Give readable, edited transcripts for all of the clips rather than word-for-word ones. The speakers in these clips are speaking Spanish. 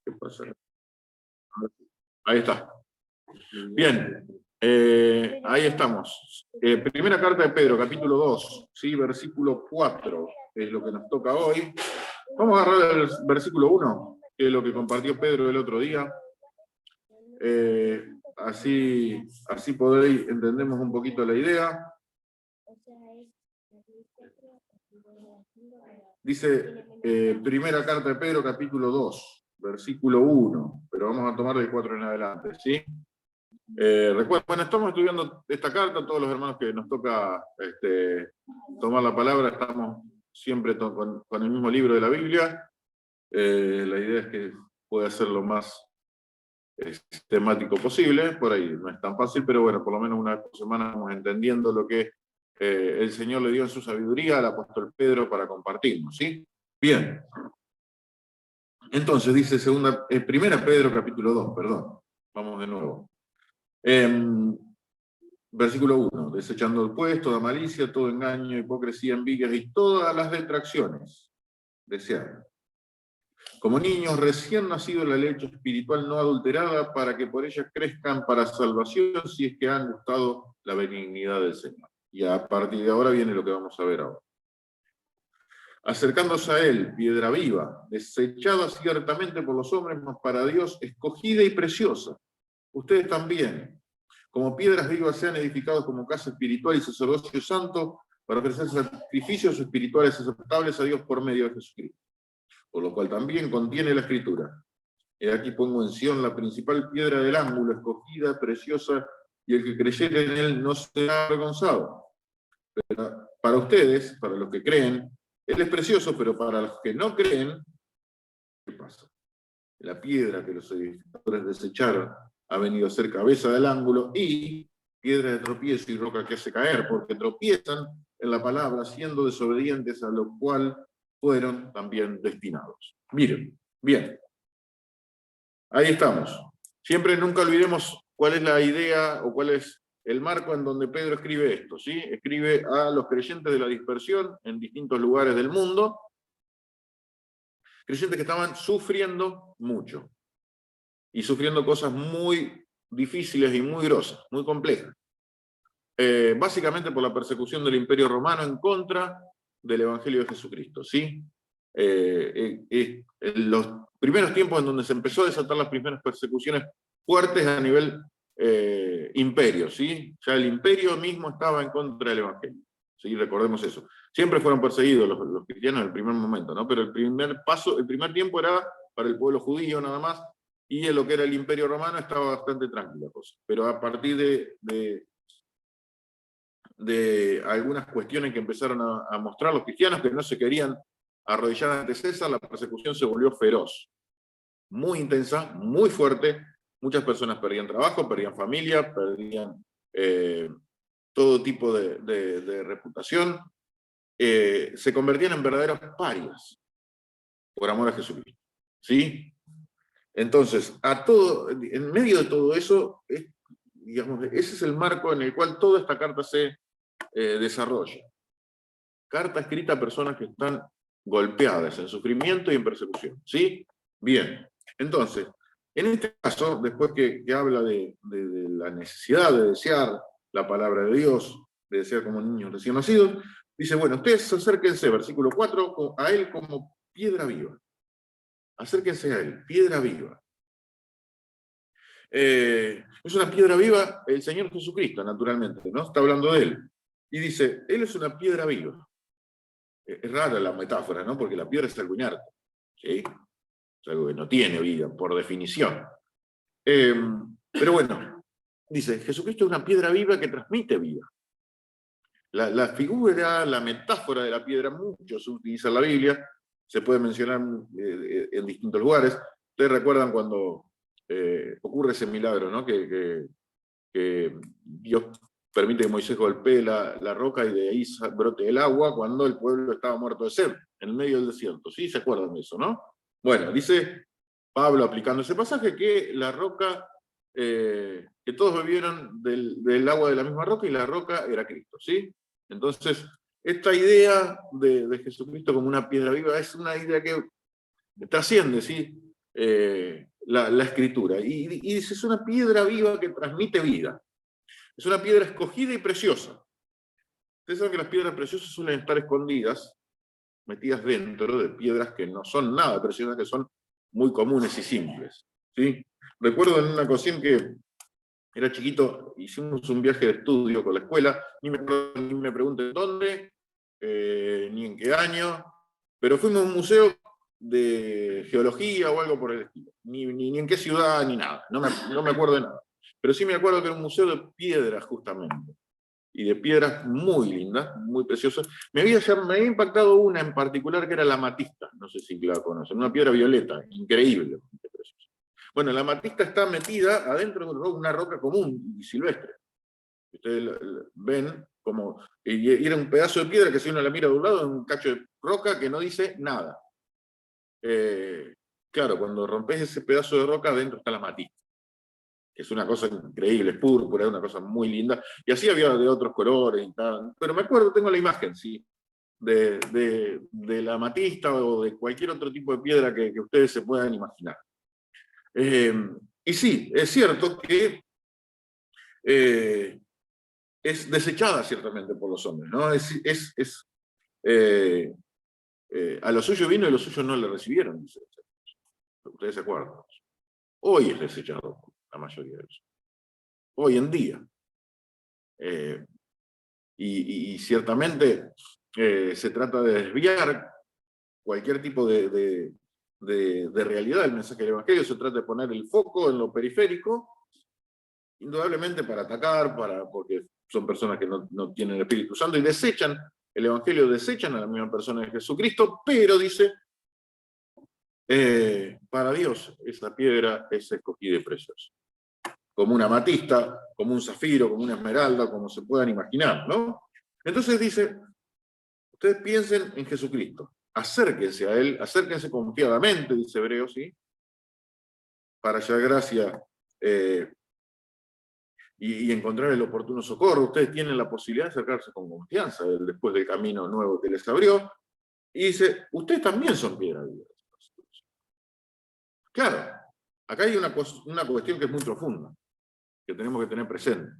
¿Qué pasa? Ahí está. Bien, ahí estamos. Primera carta de Pedro, capítulo 2, ¿sí? Versículo 4, es lo que nos toca hoy. Vamos a agarrar el versículo 1, que es lo que compartió Pedro el otro día. Así podréis, entendemos un poquito la idea. Dice, primera carta de Pedro, capítulo 2, versículo 1, pero vamos a tomar del 4 en adelante, ¿sí? Recuerden, bueno, estamos estudiando esta carta, todos los hermanos que nos toca tomar la palabra, estamos siempre con el mismo libro de la Biblia. La idea es que pueda ser lo más sistemático posible, por ahí no es tan fácil, pero bueno, por lo menos una vez por semana vamos entendiendo lo que el Señor le dio en su sabiduría al apóstol Pedro para compartirnos, ¿sí? Bien. Entonces dice primera Pedro capítulo 2, perdón. Vamos de nuevo. Versículo 1. Desechando el puesto, toda malicia, todo engaño, hipocresía, envidias y todas las detracciones. Desear. Como niños recién nacidos la leche espiritual no adulterada, para que por ella crezcan para salvación, si es que han gustado la benignidad del Señor. Y a partir de ahora viene lo que vamos a ver ahora. Acercándose a él, piedra viva, desechada ciertamente por los hombres, mas para Dios escogida y preciosa. Ustedes también, como piedras vivas, sean edificados como casa espiritual y sacerdocio santo, para ofrecer sacrificios espirituales aceptables a Dios por medio de Jesucristo. Por lo cual también contiene la Escritura. Y aquí pongo en Sión la principal piedra del ángulo, escogida, preciosa, y el que creyere en él no será avergonzado. Pero para ustedes, para los que creen, él es precioso, pero para los que no creen, ¿qué pasa? La piedra que los edificadores desecharon ha venido a ser cabeza del ángulo y piedra de tropiezo y roca que hace caer, porque tropiezan en la palabra, siendo desobedientes, a lo cual fueron también destinados. Miren, bien. Ahí estamos. Siempre nunca olvidemos cuál es la idea o cuál es el marco en donde Pedro escribe esto, ¿sí? Escribe a los creyentes de la dispersión en distintos lugares del mundo, creyentes que estaban sufriendo mucho, y sufriendo cosas muy difíciles y muy grosas, muy complejas. Básicamente por la persecución del Imperio Romano en contra del Evangelio de Jesucristo, ¿sí? En los primeros tiempos en donde se empezó a desatar las primeras persecuciones fuertes a nivel imperio, ¿sí? Ya el imperio mismo estaba en contra del Evangelio, ¿sí? Recordemos eso. Siempre fueron perseguidos los cristianos en el primer momento, ¿no? Pero el primer tiempo era para el pueblo judío nada más, y en lo que era el Imperio Romano estaba bastante tranquila cosa. Pero a partir de algunas cuestiones que empezaron a mostrar los cristianos que no se querían arrodillar ante César, la persecución se volvió feroz, muy intensa, muy fuerte. Muchas personas perdían trabajo, perdían familia, perdían todo tipo de reputación, se convertían en verdaderos parias por amor a Jesucristo, ¿sí? Entonces, en medio de todo eso, digamos, ese es el marco en el cual toda esta carta se desarrolla. Carta escrita a personas que están golpeadas en sufrimiento y en persecución, ¿sí? Bien, entonces, en este caso, después que habla de la necesidad de desear la palabra de Dios, de desear como niños recién nacidos, dice, bueno, ustedes acérquense, versículo 4, a él como piedra viva. Acérquense a él, piedra viva. Es una piedra viva el Señor Jesucristo, naturalmente, ¿no? Está hablando de él. Y dice, él es una piedra viva. Es rara la metáfora, ¿no? Porque la piedra es algo inerte, ¿sí? Es algo que no tiene vida, por definición. Pero bueno, dice, Jesucristo es una piedra viva que transmite vida. La figura, la metáfora de la piedra, mucho se utiliza en la Biblia, se puede mencionar en distintos lugares. Ustedes recuerdan cuando ocurre ese milagro, ¿no? Que Dios permite que Moisés golpee la roca y de ahí brote el agua cuando el pueblo estaba muerto de sed, en el medio del desierto. ¿Sí? ¿Se acuerdan de eso, no? Bueno, dice Pablo, aplicando ese pasaje, que la roca, que todos bebieron del agua de la misma roca y la roca era Cristo, ¿sí? Entonces, esta idea de Jesucristo como una piedra viva es una idea que trasciende, ¿sí? la escritura. Y dice, es una piedra viva que transmite vida. Es una piedra escogida y preciosa. Ustedes saben que las piedras preciosas suelen estar escondidas, metidas dentro de piedras que no son nada preciosas, que son muy comunes y simples, ¿sí? Recuerdo en una ocasión que era chiquito, hicimos un viaje de estudio con la escuela, ni me pregunten dónde, ni en qué año, pero fuimos a un museo de geología o algo por el estilo, ni en qué ciudad, ni nada, no me acuerdo de nada. Pero sí me acuerdo que era un museo de piedras, justamente, y de piedras muy lindas, muy preciosas. Me había impactado una en particular que era la amatista, no sé si la conocen, una piedra violeta, increíble. Bueno, la amatista está metida adentro de una roca común y silvestre. Ustedes ven como, y era un pedazo de piedra que si uno la mira de un lado es un cacho de roca que no dice nada. Claro, cuando rompes ese pedazo de roca, adentro está la amatista. Es una cosa increíble, es púrpura, es una cosa muy linda. Y así había de otros colores y tal. Pero me acuerdo, tengo la imagen, sí, de la amatista o de cualquier otro tipo de piedra que ustedes se puedan imaginar. Y sí, es cierto que es desechada ciertamente por los hombres, ¿no? Eh, a lo suyo vino y los suyos no le recibieron, dice. Ustedes se acuerdan. Hoy es desechado la mayoría de ellos. Hoy en día. Y ciertamente se trata de desviar cualquier tipo de realidad del mensaje del Evangelio, se trata de poner el foco en lo periférico, indudablemente para atacar, porque son personas que no tienen el Espíritu Santo y desechan el Evangelio, desechan a la misma persona de Jesucristo, pero dice, para Dios esa piedra es escogida y preciosa. Como una amatista, como un zafiro, como una esmeralda, como se puedan imaginar, ¿no? Entonces dice, ustedes piensen en Jesucristo, acérquense a Él, acérquense confiadamente, dice Hebreos, ¿sí? Para hallar gracia y encontrar el oportuno socorro. Ustedes tienen la posibilidad de acercarse con confianza después del camino nuevo que les abrió. Y dice, ustedes también son piedra viva. Claro, acá hay una cuestión que es muy profunda, que tenemos que tener presente.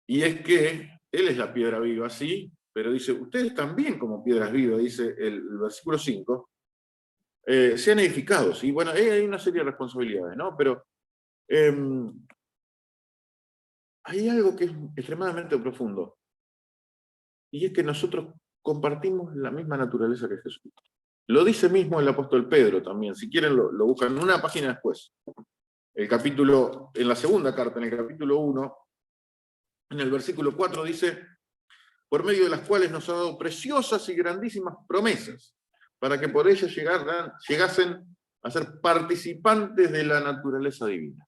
Y es que Él es la piedra viva, sí, pero dice, ustedes también como piedras vivas, dice el versículo 5, sean edificados. Y bueno, hay una serie de responsabilidades, ¿no? Pero hay algo que es extremadamente profundo. Y es que nosotros compartimos la misma naturaleza que Jesús. Lo dice mismo el apóstol Pedro también. Si quieren lo buscan una página después. En la segunda carta, en el capítulo 1, en el versículo 4 dice, por medio de las cuales nos ha dado preciosas y grandísimas promesas, para que por ellas llegasen a ser participantes de la naturaleza divina.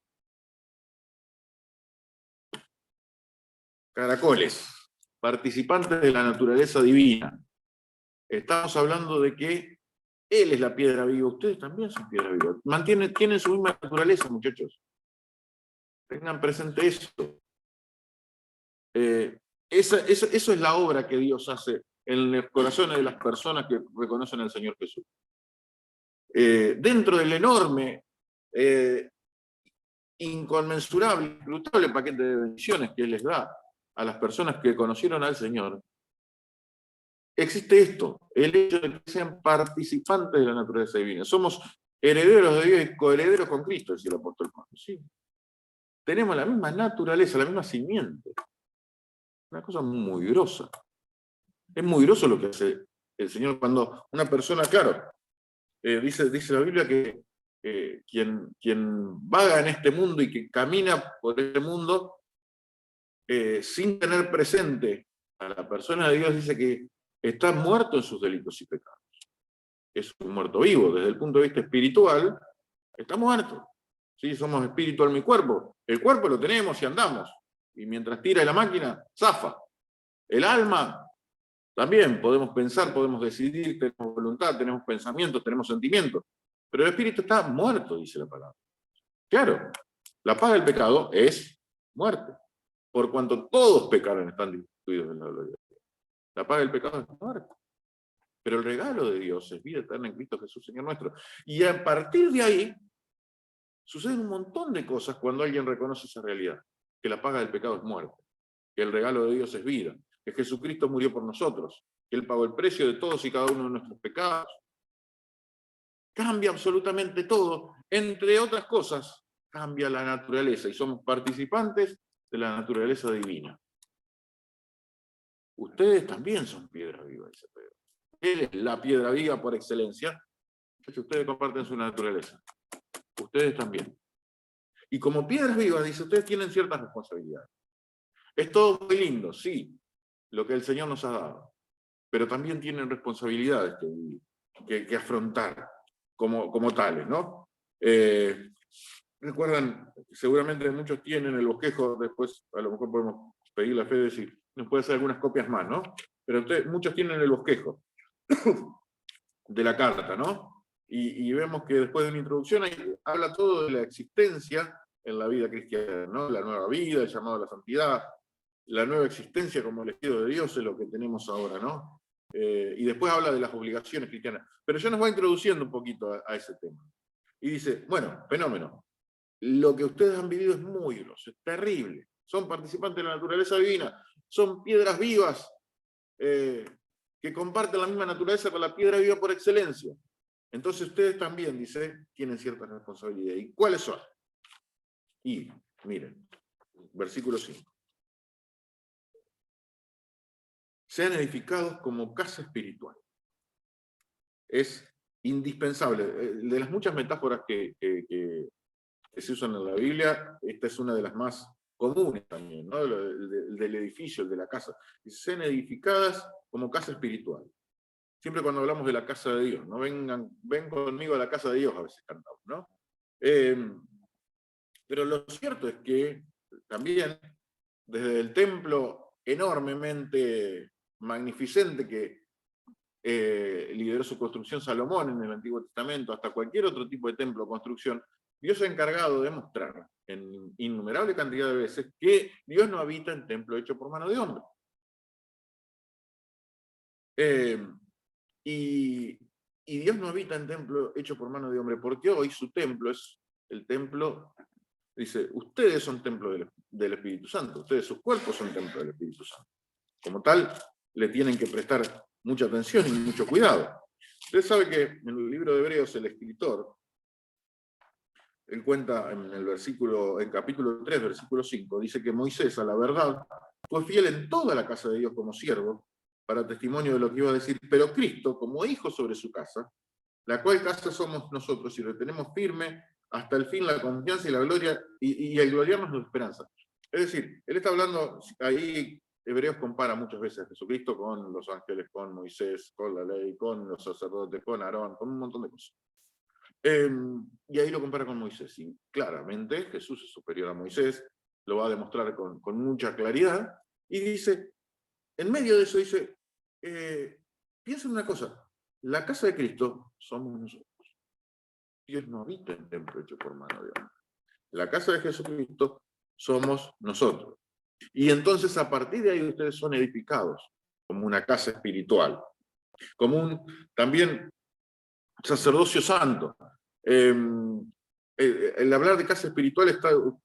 Caracoles, participantes de la naturaleza divina. Estamos hablando de que Él es la piedra viva, ustedes también son piedra viva. Tienen su misma naturaleza, muchachos. Tengan presente eso. Eso es la obra que Dios hace en los corazones de las personas que reconocen al Señor Jesús. Dentro del enorme, inconmensurable, brutal paquete de bendiciones que Él les da a las personas que conocieron al Señor, existe esto, el hecho de que sean participantes de la naturaleza divina. Somos herederos de Dios y coherederos con Cristo, decía el apóstol Pablo. Sí. Tenemos la misma naturaleza, la misma simiente. Una cosa muy grosa. Es muy groso lo que hace el Señor cuando una persona, claro, dice la Biblia que quien vaga en este mundo y que camina por este mundo sin tener presente a la persona de Dios, dice que está muerto en sus delitos y pecados. Es un muerto vivo, desde el punto de vista espiritual, está muerto. ¿Sí? Somos espíritu, alma y cuerpo. El cuerpo lo tenemos y andamos. Y mientras tira la máquina, zafa. El alma, también podemos pensar, podemos decidir, tenemos voluntad, tenemos pensamientos, tenemos sentimientos. Pero el espíritu está muerto, dice la palabra. Claro, la paga del pecado es muerte. Por cuanto todos pecaron, están destituidos de la gloria de Dios. La paga del pecado es muerte. Pero el regalo de Dios es vida eterna en Cristo Jesús, Señor nuestro. Y a partir de ahí, suceden un montón de cosas cuando alguien reconoce esa realidad, que la paga del pecado es muerte, que el regalo de Dios es vida, que Jesucristo murió por nosotros, que Él pagó el precio de todos y cada uno de nuestros pecados. Cambia absolutamente todo. Entre otras cosas, cambia la naturaleza y somos participantes de la naturaleza divina. Ustedes también son piedra viva, dice Pedro. Él es la piedra viva por excelencia. Ustedes comparten su naturaleza. Ustedes también. Y como piedras vivas, dice, ustedes tienen ciertas responsabilidades. Es todo muy lindo, sí, lo que el Señor nos ha dado. Pero también tienen responsabilidades que afrontar como tales, ¿no? Recuerdan, seguramente muchos tienen el bosquejo, después a lo mejor podemos pedir la fe de si nos puede hacer algunas copias más, ¿no? Pero muchos tienen el bosquejo de la carta, ¿no? Y vemos que después de una introducción ahí habla todo de la existencia en la vida cristiana, ¿no? La nueva vida, el llamado a la santidad, la nueva existencia como elegido de Dios es lo que tenemos ahora, ¿no? Y después habla de las obligaciones cristianas. Pero ya nos va introduciendo un poquito a ese tema. Y dice, bueno, fenómeno. Lo que ustedes han vivido es muy grosso, es terrible. Son participantes de la naturaleza divina, son piedras vivas que comparten la misma naturaleza con la piedra viva por excelencia. Entonces ustedes también, dice, tienen ciertas responsabilidades. ¿Y cuáles son? Y, miren, versículo 5. Sean edificados como casa espiritual. Es indispensable. De las muchas metáforas que se usan en la Biblia, esta es una de las más comunes también, ¿no? Del edificio, el de la casa. Sean edificadas como casa espiritual. Siempre cuando hablamos de la casa de Dios, ¿no? Ven conmigo a la casa de Dios, a veces cantamos, ¿no? Pero lo cierto es que también, desde el templo enormemente magnificente que lideró su construcción Salomón en el Antiguo Testamento, hasta cualquier otro tipo de templo o construcción, Dios se ha encargado de mostrar en innumerable cantidad de veces que Dios no habita en templo hecho por mano de hombre. Y Dios no habita en templo hecho por mano de hombre, porque hoy su templo es el templo, dice, ustedes son templo del Espíritu Santo, ustedes, sus cuerpos son templo del Espíritu Santo. Como tal, le tienen que prestar mucha atención y mucho cuidado. Usted sabe que en el libro de Hebreos el escritor, él cuenta en capítulo 3, versículo 5, dice que Moisés, a la verdad, fue fiel en toda la casa de Dios como siervo, para testimonio de lo que iba a decir, pero Cristo, como hijo sobre su casa, la cual casa somos nosotros, y retenemos firme hasta el fin la confianza y la gloria, y el gloriarnos de esperanza. Es decir, él está hablando, ahí Hebreos compara muchas veces a Jesucristo con los ángeles, con Moisés, con la ley, con los sacerdotes, con Aarón, con un montón de cosas. Y ahí lo compara con Moisés, y claramente Jesús es superior a Moisés, lo va a demostrar con mucha claridad, y dice, en medio de eso dice, piensa en una cosa, la casa de Cristo somos nosotros. Dios no habita en templo hecho por mano de hombre. La casa de Jesucristo somos nosotros. Y entonces a partir de ahí ustedes son edificados como una casa espiritual, como un también sacerdocio santo. El hablar de casa espiritual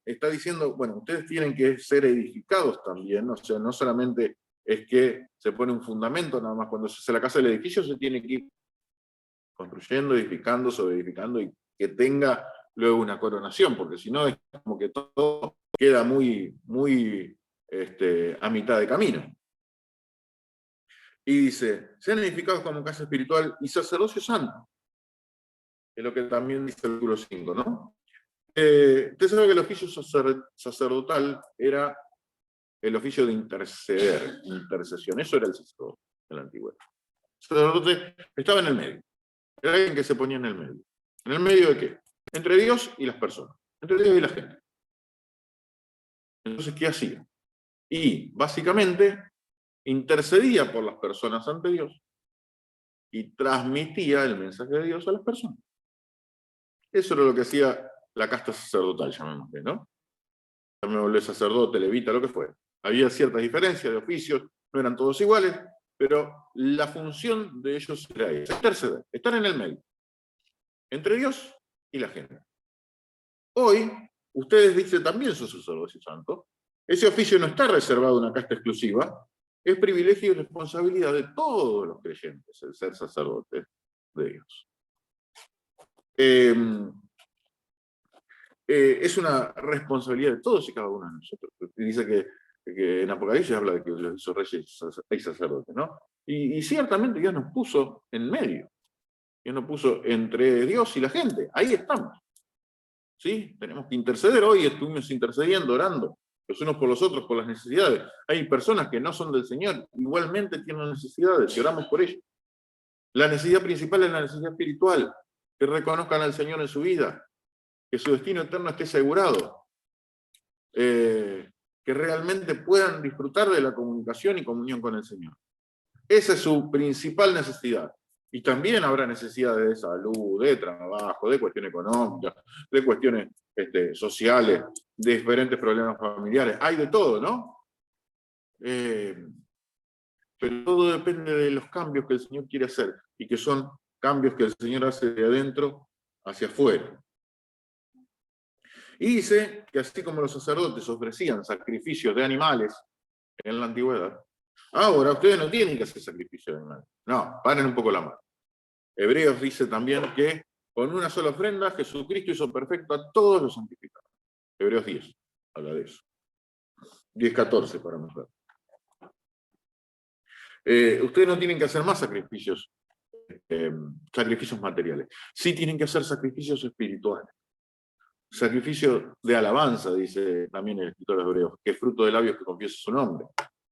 está diciendo, bueno, ustedes tienen que ser edificados también, o sea, no solamente es que se pone un fundamento, nada más cuando se hace la casa del edificio se tiene que ir construyendo, edificando, sobreedificando y que tenga luego una coronación, porque si no es como que todo queda muy a mitad de camino. Y dice, sean edificados como casa espiritual y sacerdocio santo, es lo que también dice el versículo 5, ¿no? Usted sabe que el oficio sacerdotal era el oficio de interceder, intercesión, eso era el sacerdote en la antigüedad. El sacerdote estaba en el medio, era alguien que se ponía en el medio. ¿En el medio de qué? Entre Dios y las personas, entre Dios y la gente. Entonces, ¿qué hacía? Y básicamente intercedía por las personas ante Dios y transmitía el mensaje de Dios a las personas. Eso era lo que hacía la casta sacerdotal, llamémosle, ¿no? Llamémosle sacerdote, levita, lo que fuera. Había ciertas diferencias de oficios, no eran todos iguales, pero la función de ellos era esa, interceder, estar en el medio, entre Dios y la gente. Hoy, ustedes dicen también su sacerdocio santo, ese oficio no está reservado a una casta exclusiva, es privilegio y responsabilidad de todos los creyentes el ser sacerdotes de Dios. Es una responsabilidad de todos y cada uno de nosotros. Dice que en Apocalipsis habla de que los hizo reyes y sacerdotes, ¿no? Y ciertamente Dios nos puso en medio. Dios nos puso entre Dios y la gente. Ahí estamos. ¿Sí? Tenemos que interceder. Hoy estuvimos intercediendo, orando, los unos por los otros, por las necesidades. Hay personas que no son del Señor, igualmente tienen necesidades, y oramos por ellos. La necesidad principal es la necesidad espiritual, que reconozcan al Señor en su vida, que su destino eterno esté asegurado, que realmente puedan disfrutar de la comunicación y comunión con el Señor. Esa es su principal necesidad. Y también habrá necesidades de salud, de trabajo, de cuestiones económicas, de cuestiones sociales, de diferentes problemas familiares. Hay de todo, ¿no? Pero todo depende de los cambios que el Señor quiere hacer, y que son cambios que el Señor hace de adentro hacia afuera. Y dice que así como los sacerdotes ofrecían sacrificios de animales en la antigüedad, ahora ustedes no tienen que hacer sacrificios de animales. No, paren un poco la mano. Hebreos dice también que con una sola ofrenda Jesucristo hizo perfecto a todos los santificados. Hebreos 10 habla de eso. 10:14 para mostrar. Ustedes no tienen que hacer más sacrificios materiales. Sí tienen que hacer sacrificios espirituales. Sacrificio de alabanza, dice también el escritor de Hebreos, que es fruto de labios que confiesa su nombre.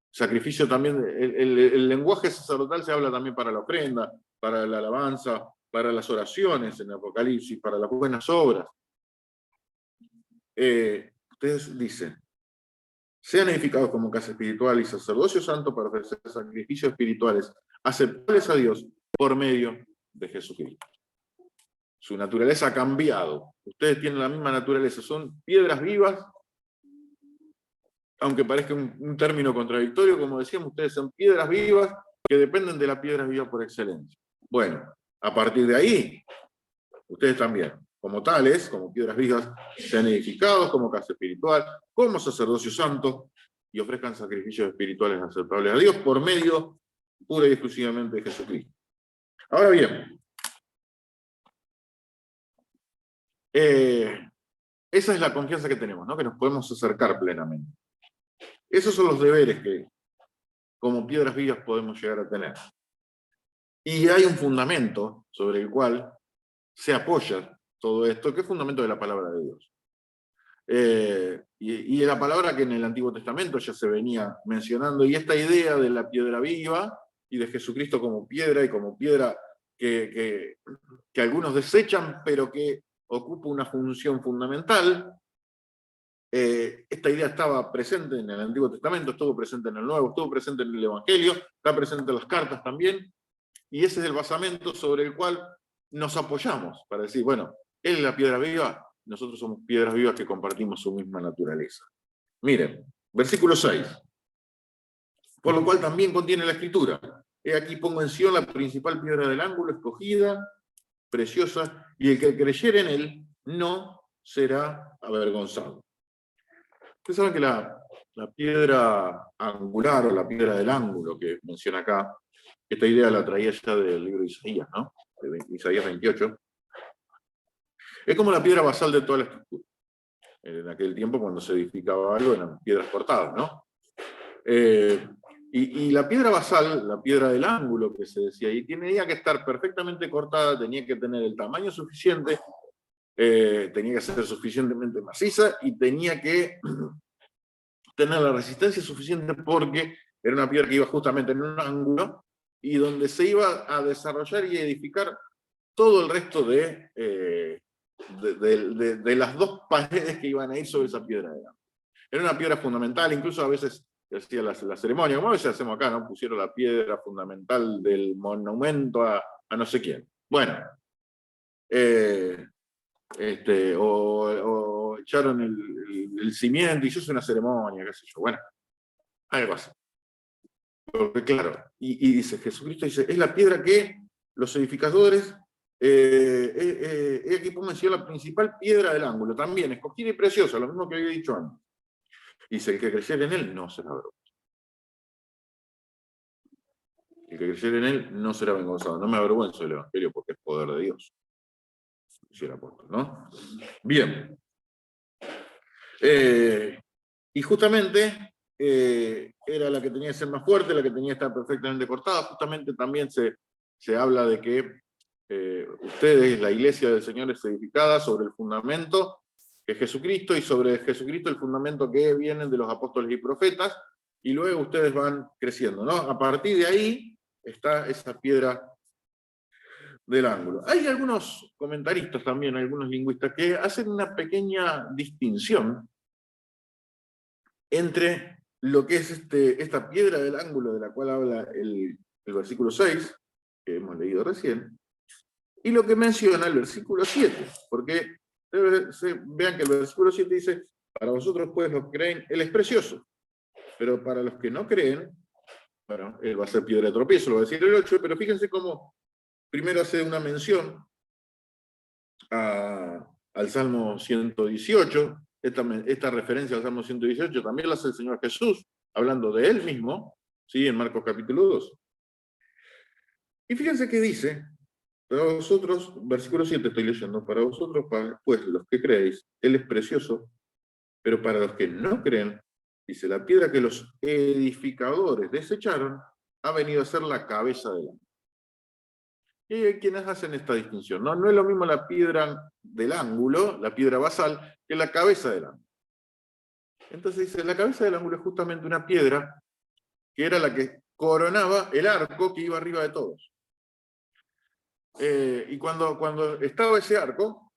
Sacrificio también, el lenguaje sacerdotal se habla también para la ofrenda, para la alabanza, para las oraciones en el Apocalipsis, para las buenas obras. Ustedes dicen, sean edificados como casa espiritual y sacerdocio santo para ofrecer sacrificios espirituales aceptables a Dios por medio de Jesucristo. Su naturaleza ha cambiado. Ustedes tienen la misma naturaleza, son piedras vivas, aunque parezca un término contradictorio, como decíamos, ustedes son piedras vivas que dependen de la piedra viva por excelencia. Bueno, a partir de ahí, ustedes también, como tales, como piedras vivas, sean edificados como casa espiritual, como sacerdocio santo, y ofrezcan sacrificios espirituales aceptables a Dios por medio pura y exclusivamente de Jesucristo. Ahora bien, esa es la confianza que tenemos, ¿no? Que nos podemos acercar plenamente. Esos son los deberes que, como piedras vivas, podemos llegar a tener. Y hay un fundamento sobre el cual se apoya todo esto, que es fundamento de la palabra de Dios. Y la palabra que en el Antiguo Testamento ya se venía mencionando, y esta idea de la piedra viva y de Jesucristo como piedra, y como piedra que algunos desechan, pero que ocupa una función fundamental. Esta idea estaba presente en el Antiguo Testamento, estuvo presente en el Nuevo, estuvo presente en el Evangelio, está presente en las cartas también, y ese es el basamento sobre el cual nos apoyamos para decir, bueno, él es la piedra viva, nosotros somos piedras vivas que compartimos su misma naturaleza. Miren, versículo 6. Por lo cual también contiene la Escritura. He aquí pongo en Sion la principal piedra del ángulo, escogida, preciosa, y el que creyere en él no será avergonzado. Ustedes saben que la piedra angular, o la piedra del ángulo que menciona acá, esta idea la traía ya del libro de Isaías, ¿no? De Isaías 28. Es como la piedra basal de toda la estructura. En aquel tiempo, cuando se edificaba algo, eran piedras cortadas, ¿no? Y la piedra basal, la piedra del ángulo que se decía ahí, tenía que estar perfectamente cortada, tenía que tener el tamaño suficiente, tenía que ser suficientemente maciza, y tenía que tener la resistencia suficiente, porque era una piedra que iba justamente en un ángulo, y donde se iba a desarrollar y edificar todo el resto de las dos paredes que iban a ir sobre esa piedra de ángulo. Era una piedra fundamental, incluso a veces hacía la ceremonia, como a veces hacemos acá, ¿no? Pusieron la piedra fundamental del monumento a no sé quién. Bueno, o echaron el cimiento y hizo una ceremonia, qué sé yo. Bueno, algo así. Porque claro, y dice, Jesucristo dice, es la piedra que los edificadores, aquí menciona la principal piedra del ángulo, también escogida y preciosa, lo mismo que había dicho antes. Dice, el que creyere en él no será avergonzado. El que creyere en él no será avergonzado. No me avergüenzo del evangelio porque es poder de Dios. Dice el apóstol, ¿no? Bien. Y justamente era la que tenía que ser más fuerte, la que tenía que estar perfectamente cortada. Justamente también se habla de que ustedes, la iglesia del Señor, es edificada sobre el fundamento que es Jesucristo, y sobre Jesucristo el fundamento que vienen de los apóstoles y profetas, y luego ustedes van creciendo, ¿no? A partir de ahí está esa piedra del ángulo. Hay algunos comentaristas también, algunos lingüistas, que hacen una pequeña distinción entre lo que es esta piedra del ángulo de la cual habla el versículo 6, que hemos leído recién, y lo que menciona el versículo 7, porque vean que el versículo 7 dice, para vosotros pues los que creen, él es precioso, pero para los que no creen, bueno, él va a ser piedra de tropiezo, lo va a decir el 8, pero fíjense cómo primero hace una mención al Salmo 118, esta referencia al Salmo 118 también la hace el Señor Jesús, hablando de él mismo, ¿sí? En Marcos capítulo 2. Y fíjense que dice, para vosotros, versículo 7 estoy leyendo, para vosotros, pues los que creéis, él es precioso, pero para los que no creen, dice, la piedra que los edificadores desecharon ha venido a ser la cabeza del ángulo. Y hay quienes hacen esta distinción, ¿no? No es lo mismo la piedra del ángulo, la piedra basal, que la cabeza del ángulo. Entonces dice, la cabeza del ángulo es justamente una piedra que era la que coronaba el arco que iba arriba de todos. Y cuando estaba ese arco,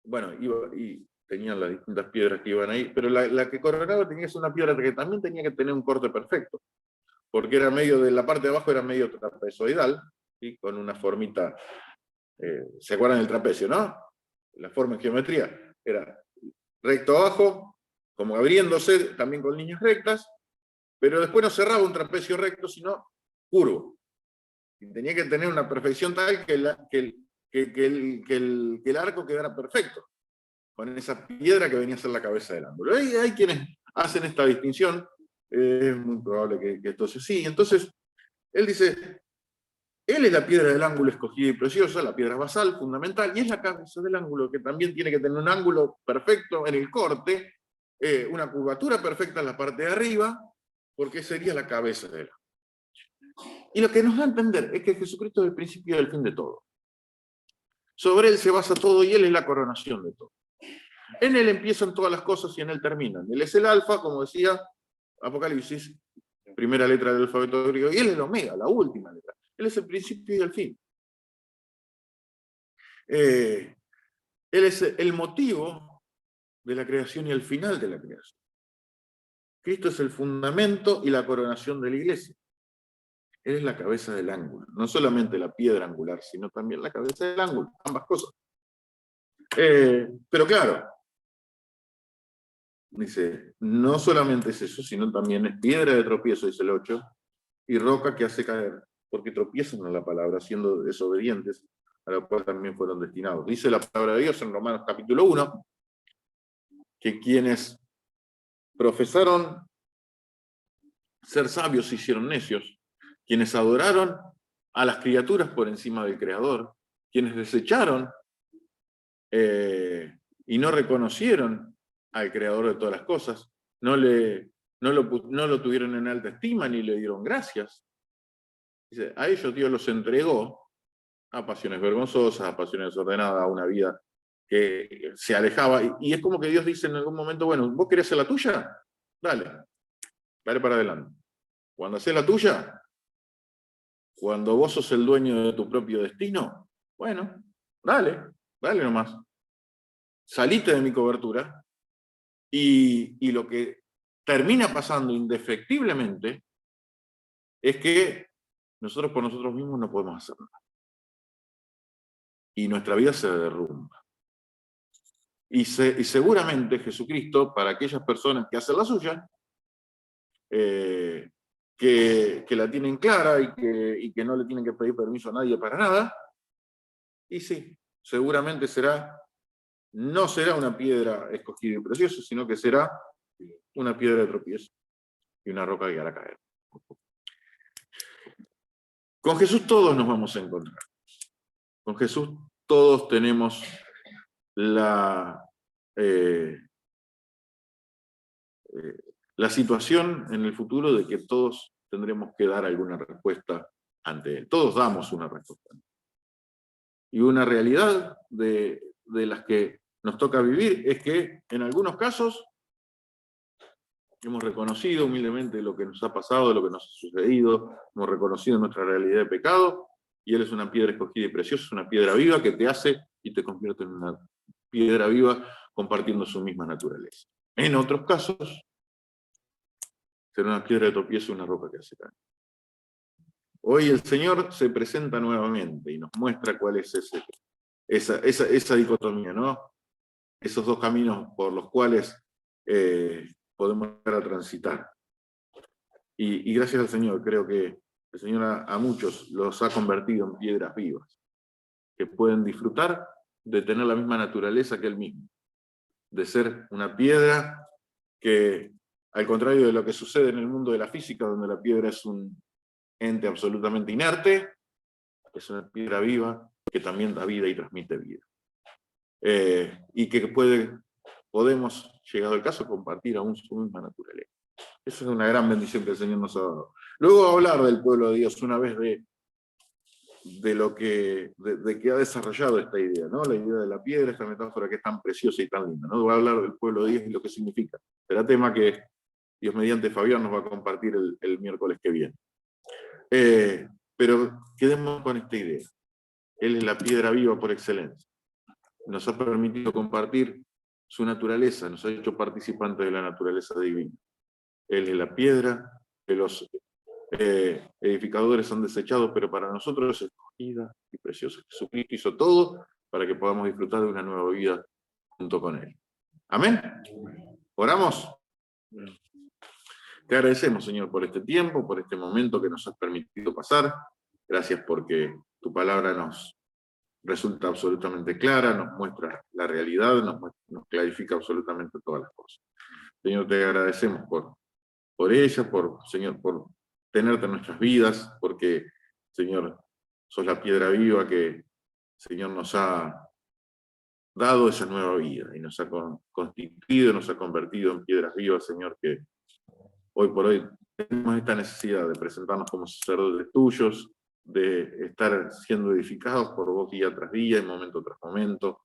bueno, y tenían las distintas piedras que iban ahí, pero la que coronaba tenía que ser una piedra que también tenía que tener un corte perfecto, porque era medio de la parte de abajo era medio trapezoidal, ¿sí? Con una formita, ¿se acuerdan del trapecio, no? La forma en geometría era recto abajo, como abriéndose, también con líneas rectas, pero después no cerraba un trapecio recto, sino curvo. Y tenía que tener una perfección tal que el arco quedara perfecto, con esa piedra que venía a ser la cabeza del ángulo. Hay quienes hacen esta distinción, es muy probable que esto sea así. Entonces, él dice, él es la piedra del ángulo escogida y preciosa, la piedra basal, fundamental, y es la cabeza del ángulo, que también tiene que tener un ángulo perfecto en el corte, una curvatura perfecta en la parte de arriba, porque sería la cabeza del ángulo. Y lo que nos da a entender es que Jesucristo es el principio y el fin de todo. Sobre él se basa todo y él es la coronación de todo. En él empiezan todas las cosas y en él terminan. Él es el alfa, como decía Apocalipsis, primera letra del alfabeto griego, y él es el omega, la última letra. Él es el principio y el fin. Él es el motivo de la creación y el final de la creación. Cristo es el fundamento y la coronación de la iglesia. Él es la cabeza del ángulo. No solamente la piedra angular, sino también la cabeza del ángulo. Ambas cosas. Pero claro, dice, no solamente es eso, sino también es piedra de tropiezo, dice el 8, y roca que hace caer, porque tropiezan a la palabra, siendo desobedientes, a la cual también fueron destinados. Dice la palabra de Dios en Romanos capítulo 1, que quienes profesaron ser sabios se hicieron necios, quienes adoraron a las criaturas por encima del Creador, quienes desecharon y no reconocieron al Creador de todas las cosas, no lo tuvieron en alta estima ni le dieron gracias. Dice, a ellos Dios los entregó a pasiones vergonzosas, a pasiones desordenadas, a una vida que se alejaba, y es como que Dios dice en algún momento, bueno, ¿vos querés hacer la tuya? Dale para adelante. Cuando haces la tuya, cuando vos sos el dueño de tu propio destino, bueno, dale nomás. Salite de mi cobertura, y lo que termina pasando indefectiblemente es que nosotros por nosotros mismos no podemos hacer nada. Y nuestra vida se derrumba. Y seguramente Jesucristo, para aquellas personas que hacen la suya, que la tienen clara y que no le tienen que pedir permiso a nadie para nada. Y sí, seguramente no será una piedra escogida y preciosa, sino que será una piedra de tropiezo y una roca que hará caer. Con Jesús todos nos vamos a encontrar. Con Jesús todos tenemos la situación en el futuro de que todos tendremos que dar alguna respuesta ante Él. Todos damos una respuesta. Y una realidad de las que nos toca vivir es que en algunos casos hemos reconocido humildemente lo que nos ha pasado, lo que nos ha sucedido, hemos reconocido nuestra realidad de pecado, y Él es una piedra escogida y preciosa, es una piedra viva que te hace y te convierte en una piedra viva compartiendo su misma naturaleza. En otros casos, será una piedra de tropiezo y una roca que hace caer. Hoy el Señor se presenta nuevamente y nos muestra cuál es esa dicotomía, ¿no? Esos dos caminos por los cuales podemos llegar a transitar. Y gracias al Señor, creo que el Señor a muchos los ha convertido en piedras vivas, que pueden disfrutar de tener la misma naturaleza que Él mismo, de ser una piedra que, al contrario de lo que sucede en el mundo de la física, donde la piedra es un ente absolutamente inerte, es una piedra viva que también da vida y transmite vida. Y que podemos, llegado el caso, compartir aún su misma naturaleza. Esa es una gran bendición que el Señor nos ha dado. Luego hablar del pueblo de Dios una vez de lo que ha desarrollado esta idea, ¿no? La idea de la piedra, esta metáfora que es tan preciosa y tan linda, ¿no? Voy a hablar del pueblo de Dios y lo que significa. Será tema que Dios mediante Fabián nos va a compartir el miércoles que viene. Pero quedemos con esta idea. Él es la piedra viva por excelencia. Nos ha permitido compartir su naturaleza, nos ha hecho participantes de la naturaleza divina. Él es la piedra que los edificadores han desechado, pero para nosotros es escogida y preciosa. Jesucristo hizo todo para que podamos disfrutar de una nueva vida junto con Él. ¿Amén? ¿Oramos? Te agradecemos, Señor, por este tiempo, por este momento que nos has permitido pasar. Gracias porque tu palabra nos resulta absolutamente clara, nos muestra la realidad, nos clarifica absolutamente todas las cosas. Señor, te agradecemos por ella, Señor, por tenerte en nuestras vidas, porque, Señor, sos la piedra viva que, Señor, nos ha dado esa nueva vida y nos ha constituido, nos ha convertido en piedras vivas, Señor, que hoy por hoy tenemos esta necesidad de presentarnos como sacerdotes tuyos, de estar siendo edificados por vos día tras día, en momento tras momento,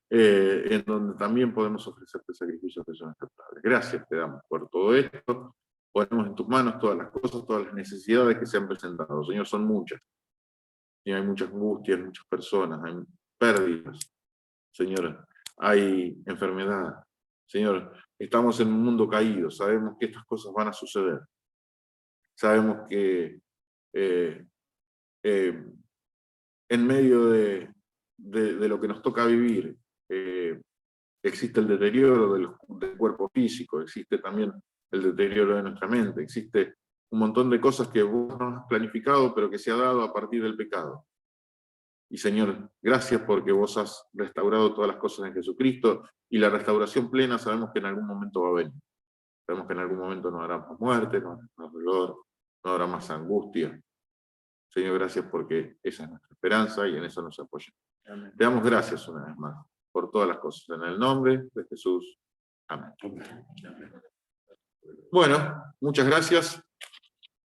en donde también podemos ofrecerte sacrificios que son aceptables. Gracias te damos por todo esto. Ponemos en tus manos todas las cosas, todas las necesidades que se han presentado. Señor, son muchas. Y hay muchas angustias, muchas personas, hay pérdidas. Señor, hay enfermedad. Señor, estamos en un mundo caído, sabemos que estas cosas van a suceder. Sabemos que en medio de lo que nos toca vivir, existe el deterioro del cuerpo físico, existe también el deterioro de nuestra mente, existe un montón de cosas que vos no has planificado, pero que se ha dado a partir del pecado. Y Señor, gracias porque vos has restaurado todas las cosas en Jesucristo, y la restauración plena sabemos que en algún momento va a venir. Sabemos que en algún momento no habrá más muerte, no habrá más dolor, no habrá más angustia. Señor, gracias porque esa es nuestra esperanza y en eso nos apoyamos. Amén. Te damos gracias una vez más por todas las cosas. En el nombre de Jesús. Amén. Amén. Bueno, muchas gracias.